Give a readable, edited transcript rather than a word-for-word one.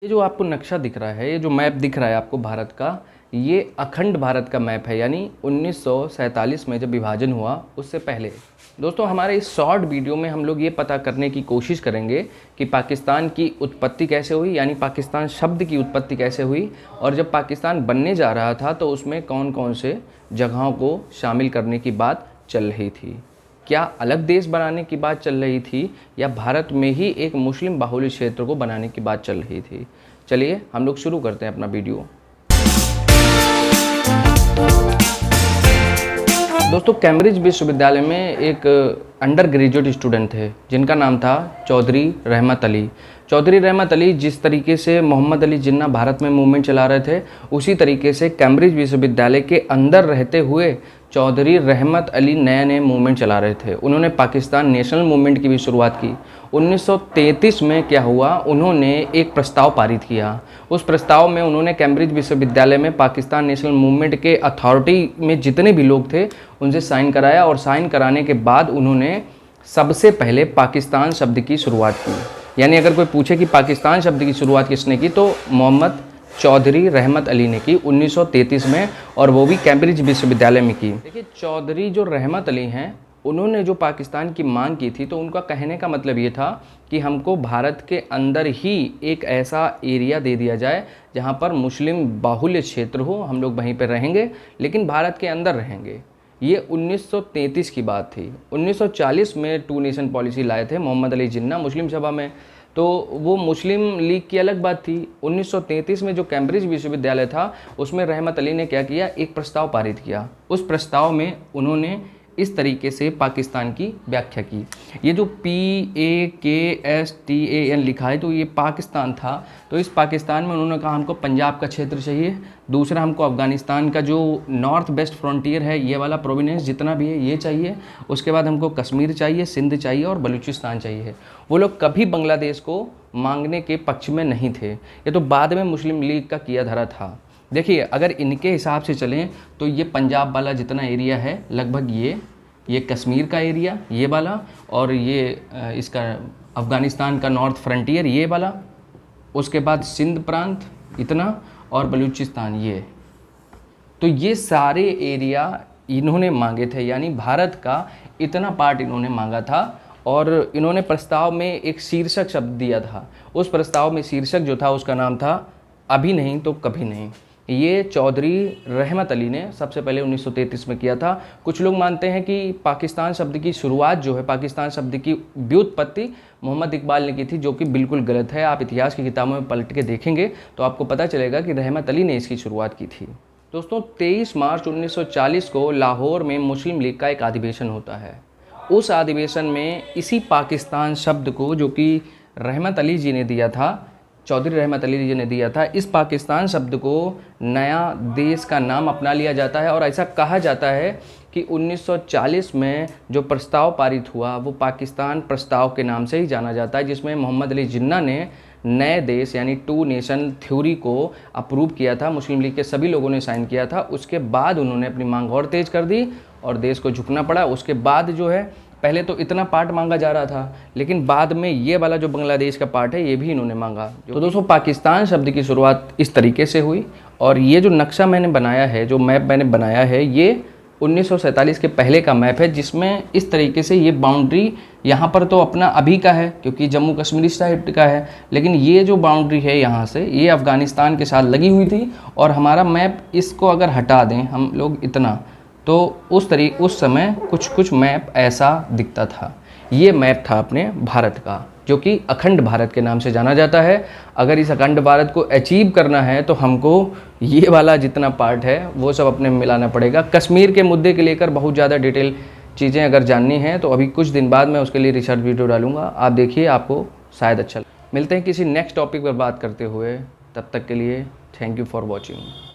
ये जो आपको नक्शा दिख रहा है, ये जो मैप दिख रहा है आपको भारत का, ये अखंड भारत का मैप है, यानी 1947 में जब विभाजन हुआ उससे पहले। दोस्तों, हमारे इस शॉर्ट वीडियो में हम लोग ये पता करने की कोशिश करेंगे कि पाकिस्तान की उत्पत्ति कैसे हुई, यानी पाकिस्तान शब्द की उत्पत्ति कैसे हुई, और जब पाकिस्तान बनने जा रहा था तो उसमें कौन कौन से जगहों को शामिल करने की बात चल रही थी। क्या अलग देश बनाने की बात चल रही थी या भारत में ही एक मुस्लिम बाहुल्य क्षेत्र को बनाने की बात चल रही थी। चलिए हम लोग शुरू करते हैं अपना वीडियो। दोस्तों, कैम्ब्रिज विश्वविद्यालय में एक अंडर ग्रेजुएट स्टूडेंट थे जिनका नाम था चौधरी रहमत अली। चौधरी रहमत अली जिस तरीके से मोहम्मद अली जिन्ना भारत में मूवमेंट चला रहे थे, उसी तरीके से कैम्ब्रिज विश्वविद्यालय के अंदर रहते हुए चौधरी रहमत अली नए नए मूवमेंट चला रहे थे। उन्होंने पाकिस्तान नेशनल मूवमेंट की भी शुरुआत की। 1933 में क्या हुआ, उन्होंने एक प्रस्ताव पारित किया। उस प्रस्ताव में उन्होंने कैम्ब्रिज विश्वविद्यालय में पाकिस्तान नेशनल मूवमेंट के अथॉरिटी में जितने भी लोग थे उनसे साइन कराया, और साइन कराने के बाद उन्होंने सबसे पहले पाकिस्तान शब्द की शुरुआत की। यानी अगर कोई पूछे कि पाकिस्तान शब्द की शुरुआत किसने की, तो मोहम्मद चौधरी रहमत अली ने की 1933 में, और वो भी कैम्ब्रिज विश्वविद्यालय में की। देखिए, चौधरी जो रहमत अली हैं, उन्होंने जो पाकिस्तान की मांग की थी, तो उनका कहने का मतलब ये था कि हमको भारत के अंदर ही एक ऐसा एरिया दे दिया जाए जहाँ पर मुस्लिम बाहुल्य क्षेत्र हो, हम लोग वहीं पर रहेंगे लेकिन भारत के अंदर रहेंगे। ये 1933 की बात थी। 1940 में टू नेशन पॉलिसी लाए थे मोहम्मद अली जिन्ना मुस्लिम सभा में, तो वो मुस्लिम लीग की अलग बात थी। 1933 में जो कैम्ब्रिज विश्वविद्यालय था उसमें रहमत अली ने क्या किया, एक प्रस्ताव पारित किया। उस प्रस्ताव में उन्होंने इस तरीके से पाकिस्तान की व्याख्या की। ये जो PAKSTAN लिखा है, तो ये पाकिस्तान था। तो इस पाकिस्तान में उन्होंने कहा हमको पंजाब का क्षेत्र चाहिए, दूसरा हमको अफ़गानिस्तान का जो नॉर्थ वेस्ट फ्रंटियर है ये वाला प्रोविनेंस जितना भी है ये चाहिए, उसके बाद हमको कश्मीर चाहिए, सिंध चाहिए और बलूचिस्तान चाहिए। वो लोग कभी बांग्लादेश को मांगने के पक्ष में नहीं थे। ये तो बाद में मुस्लिम लीग का किया धरा था। देखिए, अगर इनके हिसाब से चलें तो ये पंजाब वाला जितना एरिया है लगभग ये कश्मीर का एरिया ये वाला, और ये इसका अफ़गानिस्तान का नॉर्थ फ्रंटियर ये वाला, उसके बाद सिंध प्रांत इतना, और बलूचिस्तान ये। तो ये सारे एरिया इन्होंने मांगे थे, यानी भारत का इतना पार्ट इन्होंने मांगा था। और इन्होंने प्रस्ताव में एक शीर्षक शब्द दिया था। उस प्रस्ताव में शीर्षक जो था उसका नाम था अभी नहीं तो कभी नहीं। ये चौधरी रहमत अली ने सबसे पहले 1933 में किया था। कुछ लोग मानते हैं कि पाकिस्तान शब्द की शुरुआत जो है, पाकिस्तान शब्द की व्युत्पत्ति मोहम्मद इकबाल ने की थी, जो कि बिल्कुल गलत है। आप इतिहास की किताबों में पलट के देखेंगे तो आपको पता चलेगा कि रहमत अली ने इसकी शुरुआत की थी। दोस्तों, 23 मार्च 1940 को लाहौर में मुस्लिम लीग का एक अधिवेशन होता है। उस अधिवेशन में इसी पाकिस्तान शब्द को, जो कि रहमत अली जी ने दिया था, चौधरी रहमत अली जी ने दिया था, इस पाकिस्तान शब्द को नया देश का नाम अपना लिया जाता है। और ऐसा कहा जाता है कि 1940 में जो प्रस्ताव पारित हुआ वो पाकिस्तान प्रस्ताव के नाम से ही जाना जाता है, जिसमें मोहम्मद अली जिन्ना ने नए देश यानी टू नेशन थ्योरी को अप्रूव किया था। मुस्लिम लीग के सभी लोगों ने साइन किया था। उसके बाद उन्होंने अपनी मांग और तेज़ कर दी और देश को झुकना पड़ा। उसके बाद जो है, पहले तो इतना पार्ट मांगा जा रहा था, लेकिन बाद में ये वाला जो बांग्लादेश का पार्ट है ये भी इन्होंने मांगा। तो दोस्तों, पाकिस्तान शब्द की शुरुआत इस तरीके से हुई। और ये जो नक्शा मैंने बनाया है, जो मैप मैंने बनाया है, ये 1947 के पहले का मैप है, जिसमें इस तरीके से ये बाउंड्री यहाँ पर तो अपना अभी का है क्योंकि जम्मू कश्मीर साइड का है, लेकिन ये जो बाउंड्री है यहाँ से, ये अफ़गानिस्तान के साथ लगी हुई थी। और हमारा मैप, इसको अगर हटा दें हम लोग इतना, तो उस समय कुछ मैप ऐसा दिखता था। ये मैप था अपने भारत का, जो कि अखंड भारत के नाम से जाना जाता है। अगर इस अखंड भारत को अचीव करना है तो हमको ये वाला जितना पार्ट है वो सब अपने में मिलाना पड़ेगा। कश्मीर के मुद्दे के लेकर बहुत ज़्यादा डिटेल चीज़ें अगर जाननी हैं तो अभी कुछ दिन बाद मैं उसके लिए रिसर्च वीडियो डालूंगा, आप देखिए, आपको शायद अच्छा लगे। मिलते हैं किसी नेक्स्ट टॉपिक पर बात करते हुए, तब तक के लिए थैंक यू फॉर वॉचिंग।